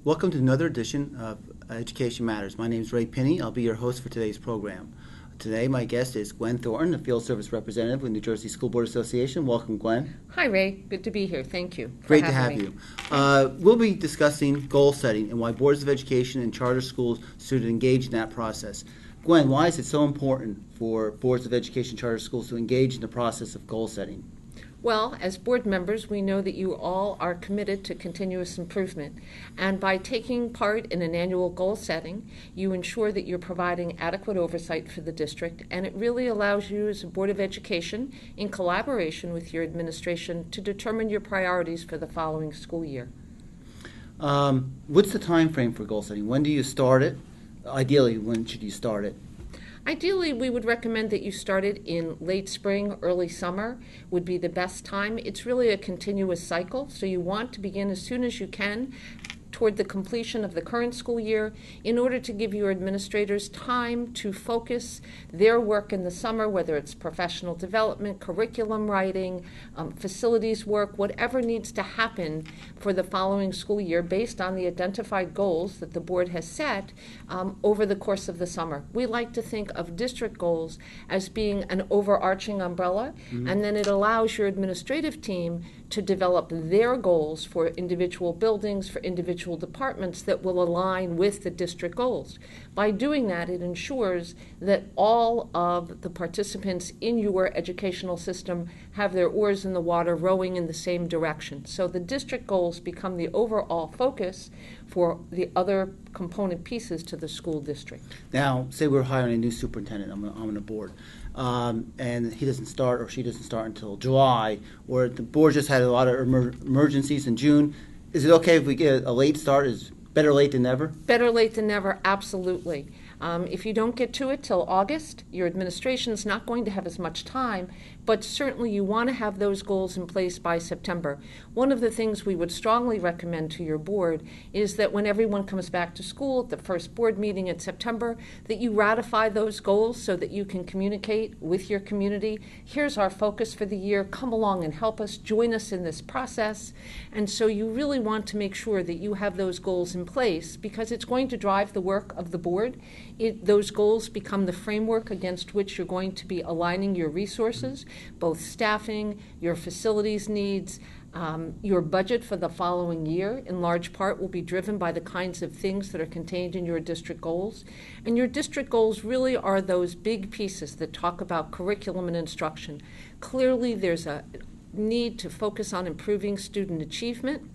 Welcome to another edition of Education Matters. My name is Ray Pinney. I'll be your host for today's program. Today, my guest is Gwen Thornton, a field service representative with New Jersey School Board Association. Welcome, Gwen. Hi, Ray. Good to be here. Thank you. Great to have you. We'll be discussing goal setting and why boards of education and charter schools should engage in that process. Gwen, why is it so important for boards of education charter schools to engage in the process of goal setting? Well, as board members, we know that you all are committed to continuous improvement. And by taking part in an annual goal setting, you ensure that you're providing adequate oversight for the district, and it really allows you as a Board of Education, in collaboration with your administration, to determine your priorities for the following school year. What's the time frame for goal setting? When do you start it? Ideally, when should you start it? Ideally, we would recommend that you start it in late spring, early summer would be the best time. It's really a continuous cycle, so you want to begin as soon as you can toward the completion of the current school year in order to give your administrators time to focus their work in the summer, whether it's professional development, curriculum writing, facilities work, whatever needs to happen for the following school year based on the identified goals that the board has set over the course of the summer. We like to think of district goals as being an overarching umbrella, and then it allows your administrative team to develop their goals for individual buildings, for individual departments that will align with the district goals. By doing that, it ensures that all of the participants in your educational system have their oars in the water rowing in the same direction. So the district goals become the overall focus for the other component pieces to the school district. Now, say we're hiring a new superintendent on the board, and he doesn't start or she doesn't start until July, or the board just had a lot of emergencies in June. Is it okay if we get a late start? Is better late than never? Better late than never, absolutely. If you don't get to it till August, your administration is not going to have as much time, but certainly you want to have those goals in place by September. One of the things we would strongly recommend to your board is that when everyone comes back to school at the first board meeting in September, that you ratify those goals so that you can communicate with your community. Here's our focus for the year. Come along and help us. Join us in this process. And so you really want to make sure that you have those goals in place because it's going to drive the work of the board. Those goals become the framework against which you're going to be aligning your resources, both staffing, your facilities needs, your budget for the following year, in large part, will be driven by the kinds of things that are contained in your district goals. And your district goals really are those big pieces that talk about curriculum and instruction. Clearly, there's a need to focus on improving student achievement.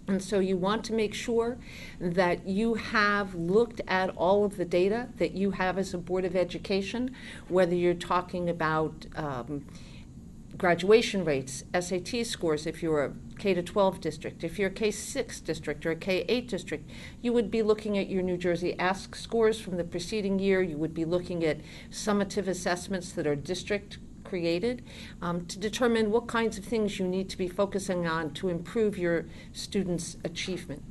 And so you want to make sure that you have looked at all of the data that you have as a Board of Education, whether you're talking about graduation rates, SAT scores, if you're a K-12 district, if you're a K-6 district or a K-8 district, you would be looking at your New Jersey ASC scores from the preceding year. You would be looking at summative assessments that are district created to determine what kinds of things you need to be focusing on to improve your students' achievement.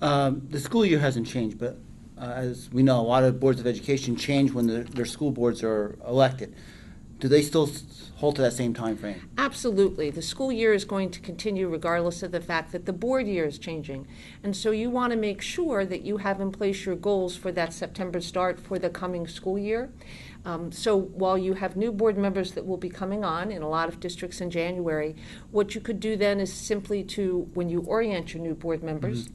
The school year hasn't changed, but as we know, a lot of boards of education change when their school boards are elected. Do they still hold to that same time frame? Absolutely. The school year is going to continue regardless of the fact that the board year is changing. And so you want to make sure that you have in place your goals for that September start for the coming school year. So while you have new board members that will be coming on in a lot of districts in January, what you could do then is simply to, when you orient your new board members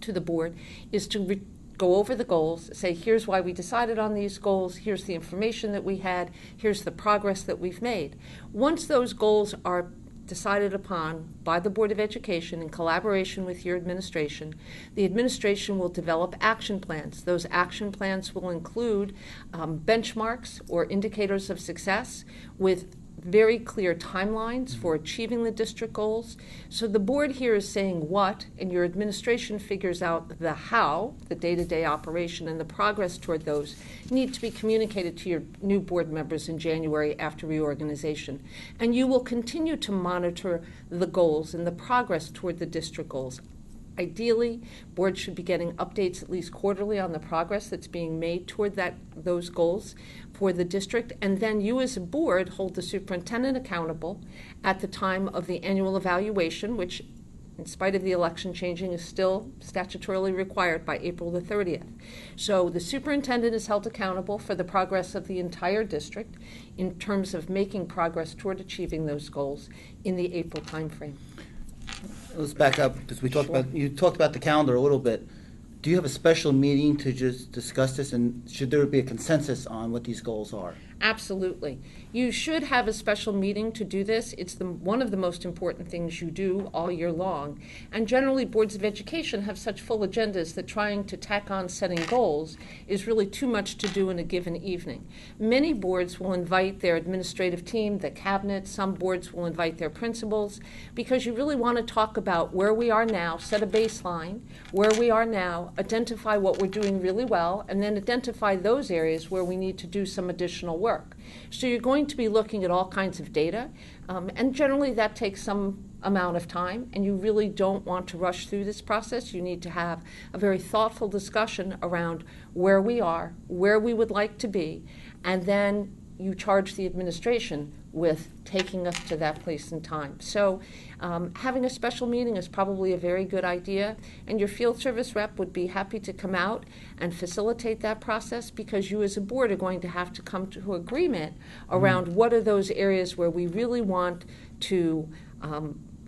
to the board, is to go over the goals, say, here's why we decided on these goals, here's the information that we had, here's the progress that we've made. Once those goals are decided upon by the Board of Education in collaboration with your administration, the administration will develop action plans. Those action plans will include benchmarks or indicators of success with very clear timelines for achieving the district goals. So the board here is saying what, and your administration figures out the how, the day-to-day operation and the progress toward those need to be communicated to your new board members in January after reorganization. And you will continue to monitor the goals and the progress toward the district goals. Ideally, boards should be getting updates at least quarterly on the progress that's being made toward those goals for the district, and then you as a board hold the superintendent accountable at the time of the annual evaluation, which in spite of the election changing, is still statutorily required by April the 30th. So the superintendent is held accountable for the progress of the entire district in terms of making progress toward achieving those goals in the April timeframe. Let's back up, because you talked about the calendar a little bit. Do you have a special meeting to just discuss this, and should there be a consensus on what these goals are? Absolutely. You should have a special meeting to do this. It's one of the most important things you do all year long. And generally, boards of education have such full agendas that trying to tack on setting goals is really too much to do in a given evening. Many boards will invite their administrative team, the cabinet. Some boards will invite their principals, because you really want to talk about where we are now, set a baseline, where we are now, identify what we're doing really well, and then identify those areas where we need to do some additional work. So you're going to be looking at all kinds of data, and generally that takes some amount of time, and you really don't want to rush through this process. You need to have a very thoughtful discussion around where we are, where we would like to be, and then you charge the administration with taking us to that place and time. So having a special meeting is probably a very good idea, and your field service rep would be happy to come out and facilitate that process, because you as a board are going to have to come to agreement around what are those areas where we really want to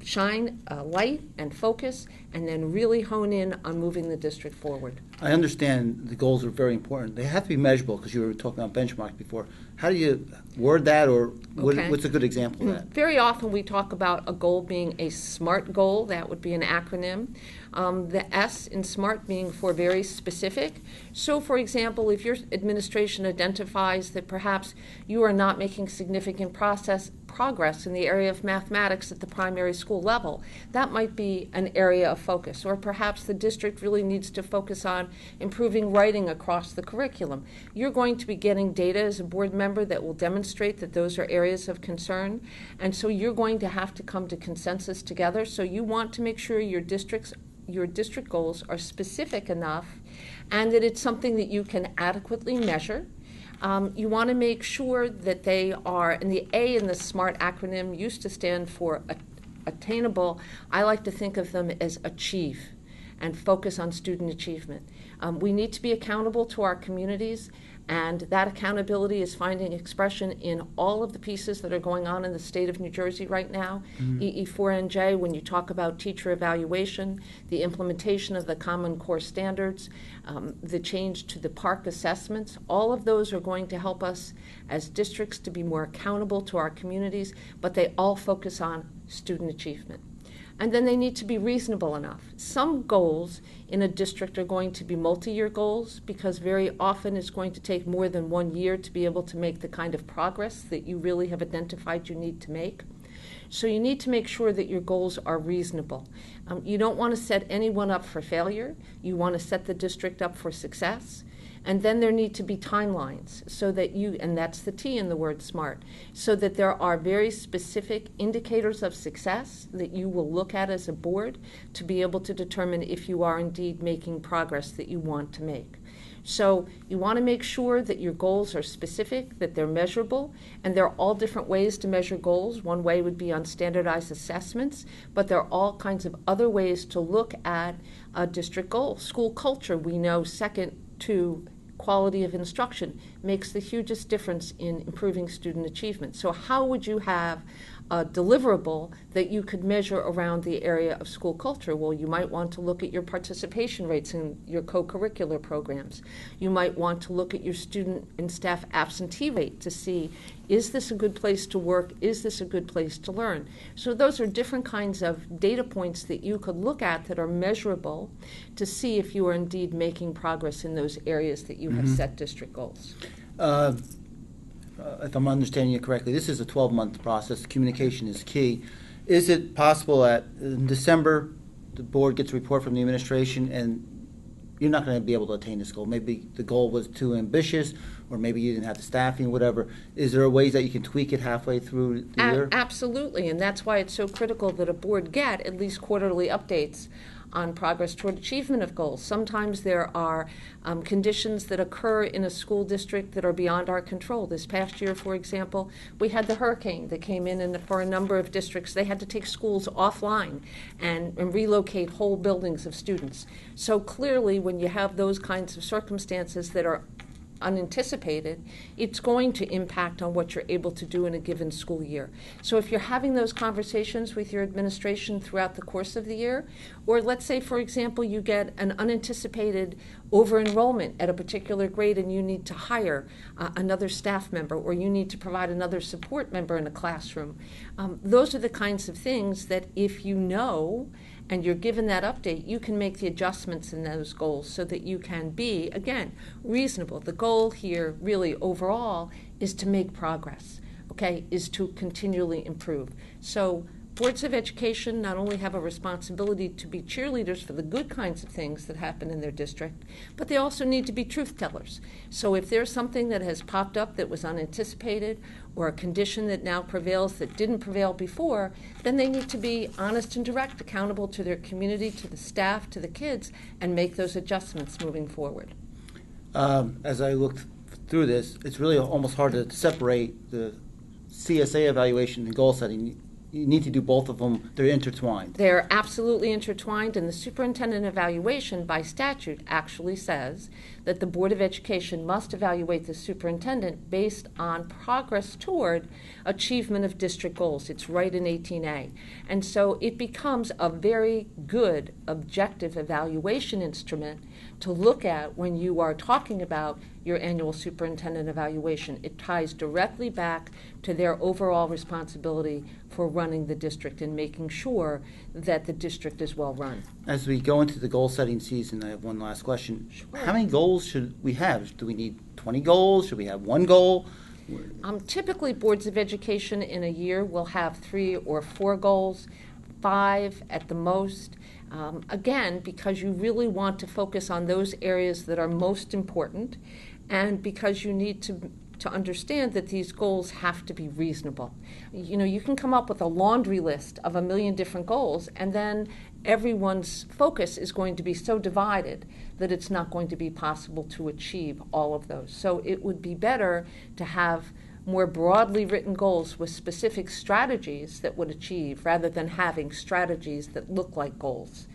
shine a light and focus, and then really hone in on moving the district forward. I understand the goals are very important. They have to be measurable, because you were talking about benchmarks before. How do you word that, or what's a good example of that? Very often we talk about a goal being a SMART goal. That would be an acronym. The S in SMART being for very specific. So, for example, if your administration identifies that perhaps you are not making significant progress in the area of mathematics at the primary school level, that might be an area of focus. Or perhaps the district really needs to focus on improving writing across the curriculum. You're going to be getting data as a board member that will demonstrate that those are areas of concern, and so you're going to have to come to consensus together. So you want to make sure your district goals are specific enough and that it's something that you can adequately measure. You want to make sure that they are, and the A in the SMART acronym used to stand for attainable. I like to think of them as achieve and focus on student achievement. We need to be accountable to our communities, and that accountability is finding expression in all of the pieces that are going on in the state of New Jersey right now. EE4NJ, when you talk about teacher evaluation, the implementation of the Common Core Standards, the change to the PARC assessments, all of those are going to help us as districts to be more accountable to our communities, but they all focus on student achievement. And then they need to be reasonable enough. Some goals in a district are going to be multi-year goals, because very often it's going to take more than 1 year to be able to make the kind of progress that you really have identified you need to make. So you need to make sure that your goals are reasonable. You don't want to set anyone up for failure. You want to set the district up for success. And then there need to be timelines so that and that's the T in the word SMART, so that there are very specific indicators of success that you will look at as a board to be able to determine if you are indeed making progress that you want to make. So you want to make sure that your goals are specific, that they're measurable, and there are all different ways to measure goals. One way would be on standardized assessments, but there are all kinds of other ways to look at a district goal. School culture, we know, second to quality of instruction, makes the hugest difference in improving student achievement. So how would you have a deliverable that you could measure around the area of school culture? Well, you might want to look at your participation rates in your co-curricular programs. You might want to look at your student and staff absentee rate to see, is this a good place to work? Is this a good place to learn? So those are different kinds of data points that you could look at that are measurable to see if you are indeed making progress in those areas that you have set district goals. If I'm understanding you correctly, this is a 12-month process. Communication is key. Is it possible that in December the board gets a report from the administration and you're not going to be able to attain this goal? Maybe the goal was too ambitious, or maybe you didn't have the staffing, whatever. Is there ways that you can tweak it halfway through the year? Absolutely, and that's why it's so critical that a board get at least quarterly updates on progress toward achievement of goals. Sometimes there are conditions that occur in a school district that are beyond our control. This past year, for example, we had the hurricane that came in, and for a number of districts, they had to take schools offline and relocate whole buildings of students. So clearly, when you have those kinds of circumstances that are unanticipated, it's going to impact on what you're able to do in a given school year. So if you're having those conversations with your administration throughout the course of the year, or let's say, for example, you get an unanticipated over-enrollment at a particular grade and you need to hire another staff member, or you need to provide another support member in a classroom, those are the kinds of things that if you know and you're given that update, you can make the adjustments in those goals so that you can be, again, reasonable. The goal here really overall is to make progress, okay, is to continually improve. So boards of education not only have a responsibility to be cheerleaders for the good kinds of things that happen in their district, but they also need to be truth tellers. So if there's something that has popped up that was unanticipated, or a condition that now prevails that didn't prevail before, then they need to be honest and direct, accountable to their community, to the staff, to the kids, and make those adjustments moving forward. As I looked through this, it's really almost hard to separate the CSA evaluation and goal setting. You need to do both of them. They're intertwined. They're absolutely intertwined, and the superintendent evaluation by statute actually says that the Board of Education must evaluate the superintendent based on progress toward achievement of district goals. It's right in 18A. And so it becomes a very good objective evaluation instrument to look at when you are talking about your annual superintendent evaluation. It ties directly back to their overall responsibility for running the district and making sure that the district is well run. As we go into the goal setting season, I have one last question. Sure. How many goals should we have? Do we need 20 goals? Should we have one goal? Typically, boards of education in a year will have 3 or 4 goals, 5 at the most. Again, because you really want to focus on those areas that are most important, and because you need to understand that these goals have to be reasonable. You know, you can come up with a laundry list of 1 million different goals, and then everyone's focus is going to be so divided that it's not going to be possible to achieve all of those. So it would be better to have more broadly written goals with specific strategies that would achieve, rather than having strategies that look like goals.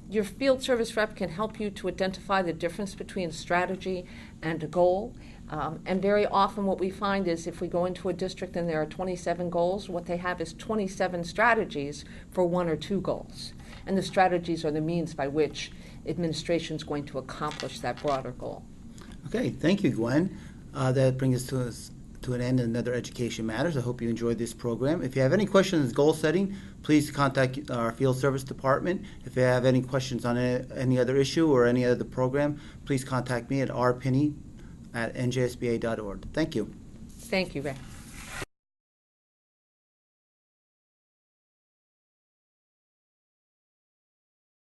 Your field service rep can help you to identify the difference between a strategy and a goal. And very often what we find is if we go into a district and there are 27 goals, what they have is 27 strategies for 1 or 2 goals. And the strategies are the means by which administration is going to accomplish that broader goal. Okay, thank you, Gwen. That brings us to an end in another Education Matters. I hope you enjoyed this program. If you have any questions on goal setting, please contact our field service department. If you have any questions on any other issue or any other program, please contact me at rpinney@njsba.org. Thank you. Thank you, Ray.